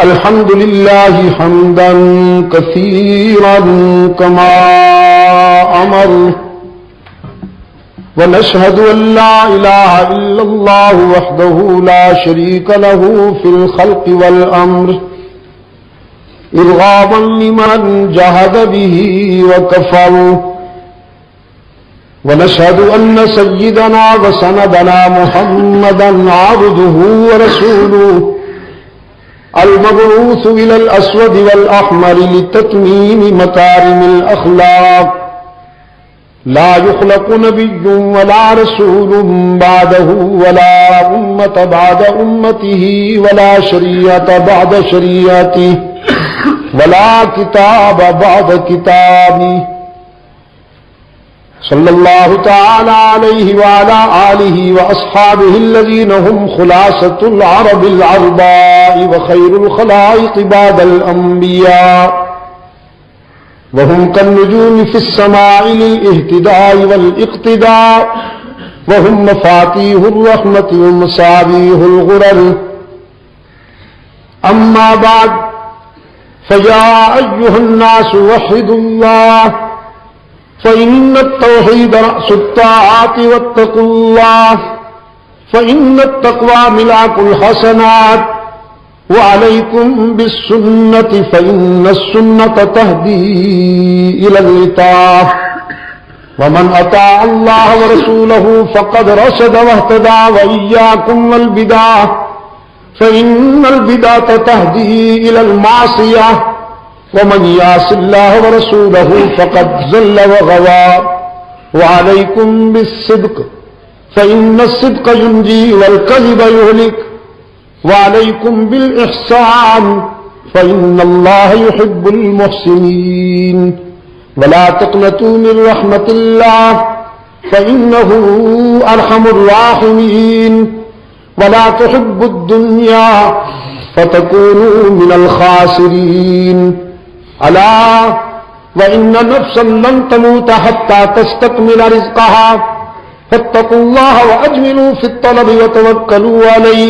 अल्हम्दुलिल्लाह हम्दन कसीरन कमा अमर व नशहदु अल्ला इलाहा इल्लल्लाह वहदहु ला शरीक लहु फिल खल्क़ि वल अम्र इरग़ाबन लिमन जहद बिही व कफ़र व नशहदु अन्न सय्यदना व सनदना मुहम्मदन अब्दुहु व रसूलुहु अल-मबऊस इलल अस्वद वल अहमर लितत्मीम मकारिमिल अखलाक ला युखलक़ु नबिय्युन वला रसूलुन बअदहु वला उम्मत बअद उम्मतिही वला शरीअत बअद शरीअतिही वला किताब बअद किताबिही सल्लल्लाहु तआला अलैहि व अला आलिहि व अस्हाबिहि अल्लज़ीना हुम खुलासतुल अरबिल अरबा'i व खैरुल खलाइक़ बअदल अंबिया व हुम कन्नुजूमि फिस समाइ लिल इह्तिदा'i वल इक़्तिदा' व हुम मफ़ातीहुर रहमति व मसाबीहुल गुरर अम्मा बअद फया अय्युहन नासु वहिदुल्लाह फ़इन्न तौहीद रअसुत्ताअति वत्तक़ुल्लाह फ़इन्न तक़वा मिलाकुल हसनात व अलैकुम बिस्सुन्नति फ़इन्न सुन्नत तहदी इलल इताअह व मन अता अल्लाह व रसूलहु फ़क़द रशद वहतदा व इय्याकुम वल बिदअह फ़इन्नल बिदअत तहदी इलल मासियह वमन यासिल्लाह व रसूलहु फ़क़द ज़ल्ल व गवा व अलैकुम बिस्सिद्क़ फ़इन्नस्सिद्क़ युंजी वल कज़िब युहलिक व अलैकुम बिल इहसान फ़इन्नल्लाह युहिब्बुल मुहसिनीन वला तक़नतू मिन रहमतिल्लाह फ़इन्नहु अरहमुर राहिमीन वला तुहिब्बुद दुन्या फ़तकूनू मिनल खासिरीन अला व इन्न नफ्सन लन तमूत हत्ता तस्तकमिल रिज़्क़हा फत्तक़ुल्लाह व अजमिलू फित तलब व तवक्कलू अलैहि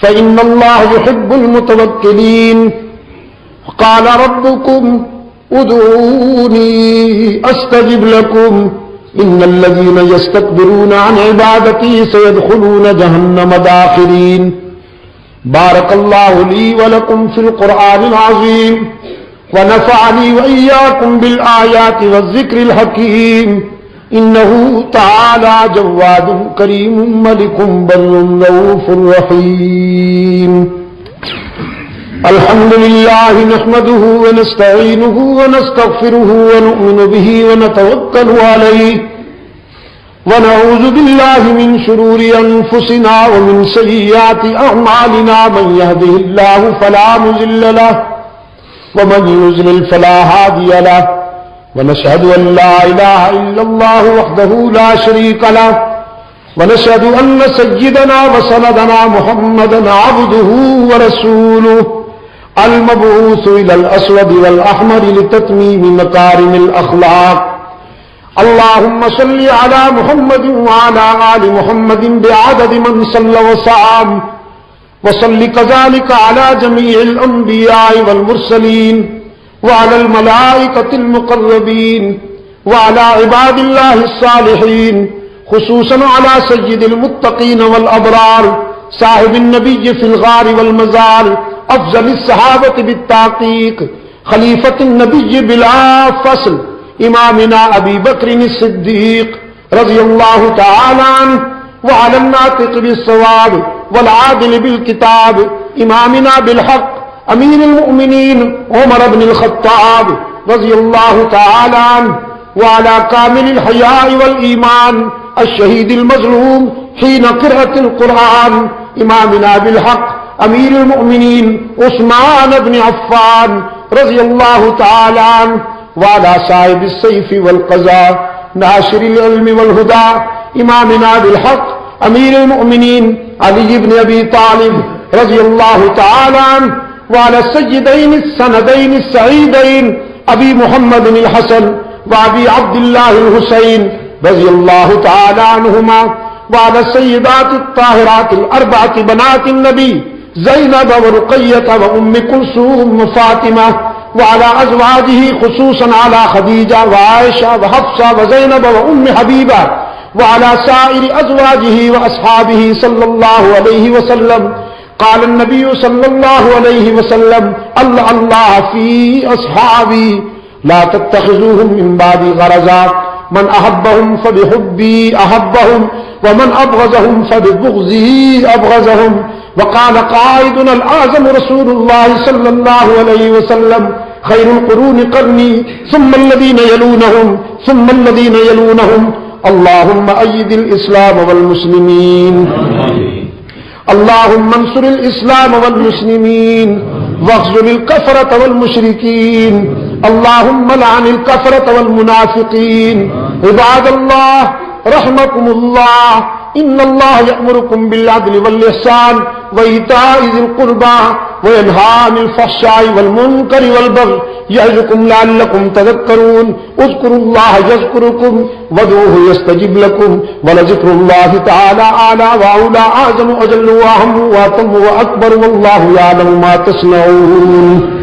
फ़इन्नल्लाह युहिब्बुल मुतवक्किलीन क़ाल रब्बुकुम उदऊनी अस्तजिब लकुम इन्नल्लज़ीना यस्तकबिरूना अन इबादती सयदखुलून जहन्नम दाखिरीन बारकल्लाहु ली व लकुम फिल क़ुरआनिल अज़ीम व नफ़अनी व इय्याकुम बिल आयाति व ज़िक्रिल हकीम इन्नहु तआला जव्वादुन करीमुम मलिकुम बर्रुन रऊफ़ुर रहीम अल्हम्दुलिल्लाहि नहमदुहु व नस्तईनुहु व नस्तग़फिरुहु व नु'मिनु बिही व नतवक्कलु अलैहि व नऊज़ु बिल्लाहि मिन शुरूरि अनफुसिना व मिन सय्यिआति अअमालिना मन यहदिहिल्लाहु फला मुज़िल्ल लहु व मन युज़लिल फला हादिय लहु व नशहदु अन ला इलाहा इल्लल्लाहु वहदहु ला शरीका लहु व नशहदु अन्न सय्यिदना व सनदना मुहम्मदन अब्दुहु व रसूलुहु अल-मबऊस इलल अस्वद वल अहमर लितत्मीम मकारिमिल अखलाक अल्लाहुम्म सल्लि अला मुहम्मदिन व अला आलि मुहम्मदिन बिअददि मन सल्ला व सअम व सल्लि कज़ालिका अला जमीइल अंबिया'i वल मुरसलीन व अलल मलाइकतिल मुक़र्रबीन व अला इबादिल्लाहिस सालिहीन खुसूसन अला सय्यिदिल मुत्तक़ीन वल अबरार साहिबिन नबिय्य फिल गारि वल मज़ार अफ़ज़लिस सहाबति बित्ताक़ीक़ खलीफतिन नबिय्य बिला फ़स्ल इमामिना अबी बक्रिन सिद्दीक़ रज़ियल्लाहु तआला अन्हु व अलन नातिक़ बिस्सवाब वल आदिल बिल किताब इमामिना बिल हक़ अमीरुल मुअमिनीन उमर इब्नुल ख़त्ताब रज़ियल्लाहु तआला अन्हु व अला कामिलिल हयाइ वल ईमान अश-शहीदिल मज़लूम हीन क़िराअतिल क़ुरआन इमामिना बिल हक़ अमीरुल मुअमिनीन उस्मान इब्न अफ़्फ़ान रज़ियल्लाहु तआला अन्हु वाला साहिबिस सैफ़ि वल क़ज़ा नाशिरिल इल्मि वल हुदा इमामिना बिल हक़ अमीरुल मुअमिनीन अली इब्न अबी तालिब रज़ियल्लाहु तआला अन्हु वाला सय्यदैन सनदैन सईदैन अबी मुहम्मदिन अल हसन व अबी अब्दुल्लाह अल हुसैन रज़ियल्लाहु तआला अन्हुमा वाला सय्यदातित ताहिरातिल अर्बअति बनातिन नबी ज़ैनब व रुक़य्यत व उम्म कुलसूम व फ़ातिमा व अला अज़वाजिही ख़ुसूसन अला ख़दीजा व आयशा व हफ़्सा व ज़ैनब व उम्म हबीबा व अला साइरि अज़वाजिही व अस्हाबिही सल्लल्लाहु अलैहि वसल्लम। क़ाल अन्नबी सल्लल्लाहु अलैहि वसल्लम अल्लाह फ़ी अस्हाबी ला तत्तख़िज़ूहुम मिन बादी ग़रज़ा मन अहब्बहुम फ़बिहुब्बी अहब्बहुम व मन अबग़ज़हुम फ़बिबुग़ज़ी अबग़ज़हुम। वक़ाल क़ाइदुना अल-आज़म रसूलुल्लाह सल्लल्लाहु अलैहि वसल्लम ख़ैरुल क़ुरूनि क़र्नी सुम्मा अल्लज़ीना यलूनहुम सुम्मा अल्लज़ीना यलूनहुम। अल्लाहुम्मा अय्यिदिल इस्लाम वल मुस्लिमीन अल्लाहुम्मा अंसुरिल इस्लाम वल मुस्लिमीन वख़्ज़ुलिल कफ़रत वल मुशरिकीन अल्लाहुम्मा लअनिल कफ़रत वल मुनाफ़िक़ीन। इबादल्लाह रहमकुमुल्लाह इन्नल्लाह यअमुरुकुम बिल अदलि वल इहसान व ईताइ ज़िल क़ुर्बा व यन्हा अनिल फ़हशाइ वल मुनकरि वल बग़य यअज़ुकुम लअल्लकुम तज़क्करून। उज़्कुरुल्लाह यज़्कुरुकुम वदऊहु यस्तजिब लकुम व लज़िक्रुल्लाहि तआला आला व औला अअज़मु अजल्लु व अहम्मु व अतम्मु व अकबर वल्लाहु यअलमु मा तस्नऊन।